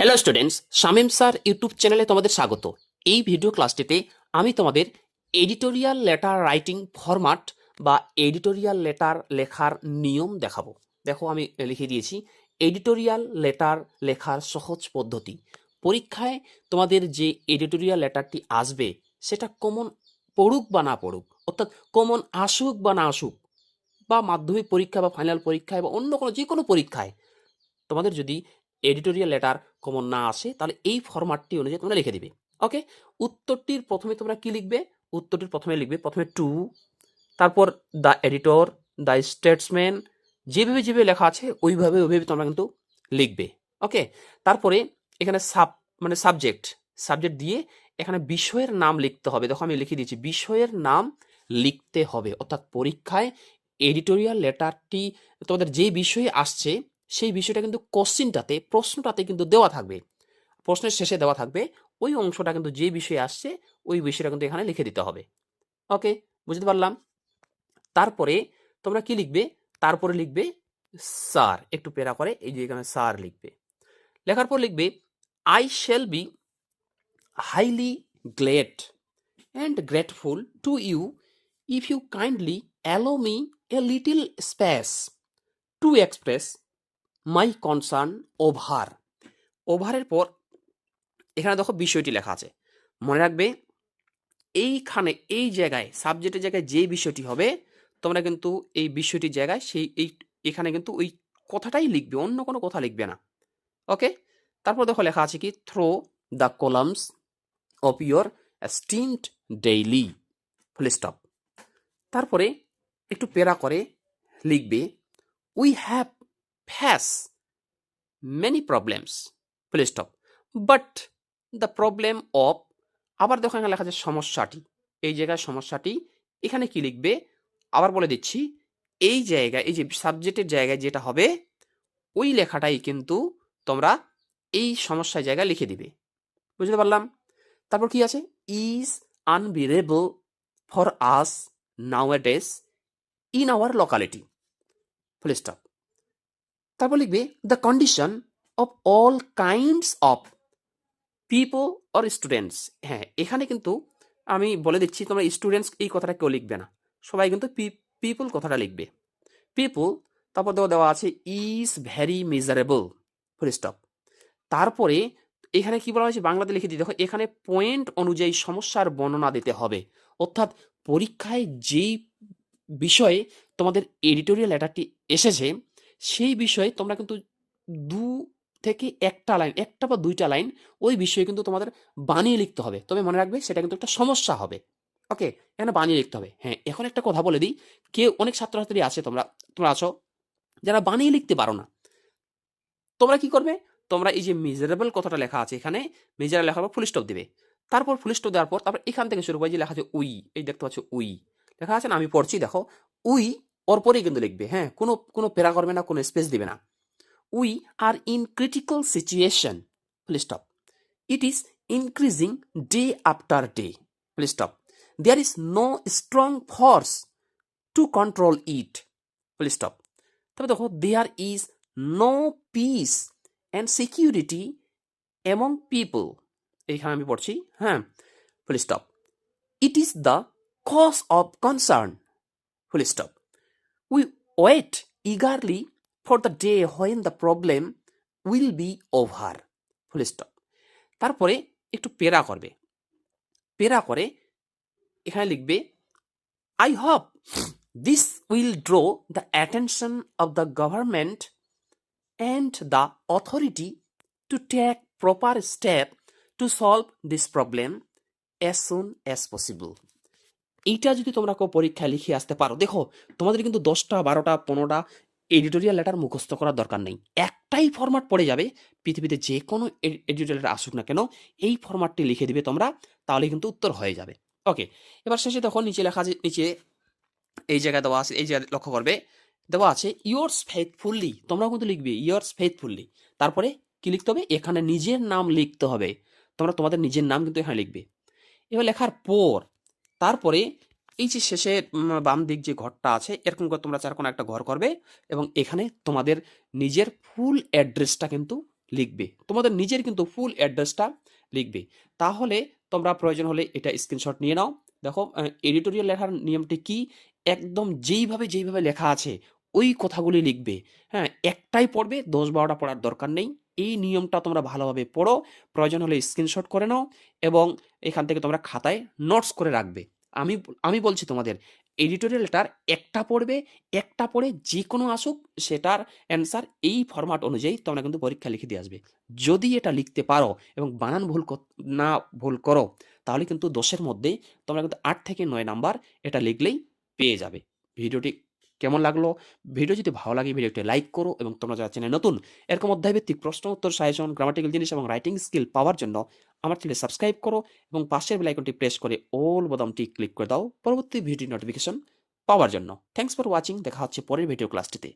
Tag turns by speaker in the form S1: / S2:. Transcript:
S1: Hello students, Shamim sir YouTube চ্যানেলে তোমাদের স্বাগত। এই ভিডিও ক্লাসটিতে আমি তোমাদের এডিটোরিয়াল লেটার রাইটিং ফরম্যাট বা এডিটোরিয়াল লেটার লেখার নিয়ম দেখাবো। দেখো আমি লিখে দিয়েছি এডিটোরিয়াল লেটার লেখার সহজ পদ্ধতি। পরীক্ষায় তোমাদের যে এডিটোরিয়াল লেটারটি আসবে সেটা কমন পড়ুক বা না পড়ুক, অর্থাৎ কমন আসুক বা না আসুক, বা মাধ্যমিক পরীক্ষা বা ফাইনাল পরীক্ষায় বা অন্য কোনো যে কোনো পরীক্ষায় তোমাদের যদি এডিটোরিয়াল লেটার কমন না আসে তাহলে এই ফরম্যাটটি অনুযায়ী তোমরা লিখে দিবে। ওকে, উত্তরটির প্রথমে তোমরা কি লিখবে? উত্তরটির প্রথমে লিখবে প্রথমে টু, তারপর দ্য এডিটর, দ্য স্টেটসম্যান, যেভাবে যেভাবে লেখা আছে ওইভাবে ওইভাবে তোমরা কিন্তু লিখবে। ওকে, তারপরে এখানে সাবজেক্ট সাবজেক্ট দিয়ে এখানে বিষয়ের নাম লিখতে হবে। দেখো আমি লিখে দিয়েছি বিষয়ের নাম লিখতে হবে, অর্থাৎ পরীক্ষায় এডিটোরিয়াল লেটারটি তোমাদের যে বিষয়ে আসছে সেই বিষয়টা কিন্তু কোশ্চিনটাতে প্রশ্নটাতে কিন্তু দেওয়া থাকবে, প্রশ্নের শেষে দেওয়া থাকবে ওই অংশটা কিন্তু যে বিষয়ে আসছে ওই বিষয়টা কিন্তু এখানে লিখে দিতে হবে। ওকে, বুঝতে পারলাম। তারপরে তোমরা কি লিখবে? তারপরে লিখবে স্যার, একটু পেরা করে এই যে এখানে স্যার লিখবে। লেখার পর লিখবে I shall be highly Glade and grateful to you if you kindly allow me a little space to express my concern over. ওভারের পর এখানে দেখো বিষয়টি লেখা আছে, মনে রাখবে এইখানে এই জায়গায় সাবজেক্টের জায়গায় যে বিষয়টি হবে তোমরা কিন্তু এই বিষয়টির জায়গায় সেই এখানে কিন্তু ওই কথাটাই লিখবে, অন্য কোনো কথা লিখবে না। ওকে, তারপর দেখো লেখা আছে কি through the columns of your esteemed daily, full stop. তারপরে একটু পেরা করে লিখবে we have face many problems, full stop, but the problem of, আবার দেখো এখানে লেখা আছে সমস্যাটি, এই জায়গায় সমস্যাটি এখানে কি লিখবে আবার বলে দিচ্ছি, এই জায়গায় এই যে সাবজেক্টের জায়গায় যেটা হবে ওই লেখাটাই কিন্তু তোমরা এই সমস্যার জায়গায় লিখে দিবে। বুঝতে পারলাম। তারপর কি আছে is unbearable for us নাওয়াডেজ in our locality, full stop. তারপর লিখবে the condition of all kinds of people or students. হ্যাঁ, এখানে কিন্তু আমি বলে দিচ্ছি তোমরা স্টুডেন্টস এই কথাটা কেউ লিখবে না, সবাই কিন্তু পিপল কথাটা লিখবে। পিপল, তারপর দেওয়া আছে is very miserable, full stop. তারপরে এখানে কি বলা হয়েছে বাংলাতে লিখে দিই, দেখো এখানে পয়েন্ট অনুযায়ী সমস্যার বর্ণনা দিতে হবে, অর্থাৎ পরীক্ষায় যেই বিষয়ে তোমাদের এডিটোরিয়াল লেটারটি এসেছে সেই বিষয়ে তোমরা কিন্তু দু থেকে একটা লাইন, একটা বা দুইটা লাইন ওই বিষয়ে কিন্তু তোমাদের বানিয়ে লিখতে হবে, তবে মনে রাখবে সেটা কিন্তু একটা সমস্যা হবে। ওকে, এখানে বানিয়ে লিখতে হবে। হ্যাঁ, এখন একটা কথা বলে দিই, কেউ অনেক ছাত্রছাত্রী আছে, তোমরা তোমরা আছো যারা বানিয়ে লিখতে পারো না, তোমরা কি করবে? তোমরা এই যে মিজারেবল কথাটা লেখা আছে এখানে মিজারেবল লেখার পর ফুল স্টপ দিবে, তারপর ফুল স্টপ দেওয়ার পর তারপর এখান থেকে শুরু করে যে লেখা আছে উই, এই দেখতে পাচ্ছ উই লেখা আছে না, আমি পড়ছি দেখো উই ওর পরেই কিন্তু লিখবে। হ্যাঁ, কোনো কোনো পেরা করবে না, কোনো স্পেস দিবে না। We are in critical situation, full stop, it is increasing day after day, full stop, there is no strong force to control it, full stop. তবে দেখো there is no peace and security among people, এইখানে আমি পড়ছি, হ্যাঁ, full stop, it is the cause of concern, full stop, we wait eagerly for the day when the problem will be over, full stop. তারপরে একটু পেরা করবে, পেরা করে এখানে লিখবে I hope this will draw the attention of the government and the authority to take proper step to solve this problem as soon as possible. এইটা যদি তোমরা কেউ পরীক্ষায় লিখে আসতে পারো, দেখো তোমাদের কিন্তু 10টা 12টা 15টা এডিটোরিয়াল লেটার মুখস্থ করার দরকার নেই, একটাই ফরম্যাট পড়ে যাবে, পৃথিবীতে যে কোনো এডিটোরিয়াল লেটার আসুক না কেন এই ফরম্যাটটি লিখে দিবে তোমরা, তাহলে কিন্তু উত্তর হয়ে যাবে। ওকে, এবার শেষে দেখো নিচে লেখা আছে, নিচে এই জায়গায় দেওয়া আছে, এই জায়গায় লক্ষ্য করবে দেওয়া আছে ইয়ার্স ফেথফুলি, তোমরাও কিন্তু লিখবে ইয়ার্স ফেথফুলি। তারপরে কি লিখতে হবে? এখানে নিজের নাম লিখতে হবে, তোমরা তোমাদের নিজের নাম কিন্তু এখানে লিখবে। এবার লেখার পর তারপরে এই যে শেষে বাম দিক যে ঘরটা আছে এরকম করে তোমরা চার কোনো একটা ঘর করবে এবং এখানে তোমাদের নিজের ফুল অ্যাড্রেসটা কিন্তু লিখবে, তোমাদের নিজের কিন্তু ফুল অ্যাড্রেসটা লিখবে। তাহলে তোমরা প্রয়োজন হলে এটা স্ক্রিনশট নিয়ে নাও। দেখো এডিটোরিয়াল লেখার নিয়মটি কি, একদম যেইভাবে লেখা আছে ওই কথাগুলি লিখবে। হ্যাঁ, একটাই পড়বে, 10-12টা পড়ার দরকার নেই। এই নিয়মটা তোমরা ভালোভাবে পড়ো, প্রয়োজন হলে স্ক্রিনশট করে নাও এবং এখান থেকে তোমরা খাতায় নোটস করে রাখবে। আমি আমি বলছি তোমাদের, এডিটোরিয়াল লেটার একটা পড়বে, একটা পড়ে যে কোনো আসুক সেটার অ্যান্সার এই ফরম্যাট অনুযায়ী তোমরা কিন্তু পরীক্ষা লিখে দিয়ে আসবে। যদি এটা লিখতে পারো এবং বানান না ভুল করো, তাহলে কিন্তু 10-এর মধ্যে তোমরা কিন্তু 8 থেকে 9 নাম্বার এটা লিখলেই পেয়ে যাবে। ভিডিওটি কেমন লাগলো? ভিডিও যদি ভালো লাগে ভিডিওটি লাইক করো এবং তোমরা যারা চ্যানেলে নতুন এরকম অধ্যায়ভিত্তিক প্রশ্ন উত্তর, সাজেশন, গ্রামাটিক্যাল জিনিস এবং রাইটিং স্কিল পাওয়ার জন্য আমার চ্যানেল সাবস্ক্রাইব করো এবং পাশের বেল আইকনটি প্রেস করে অল বোতামটি ক্লিক করে দাও পরবর্তী ভিডিও নোটিফিকেশন পাওয়ার জন্য। Thanks for watching. দেখা হচ্ছে পরের ভিডিও ক্লাসটিতে।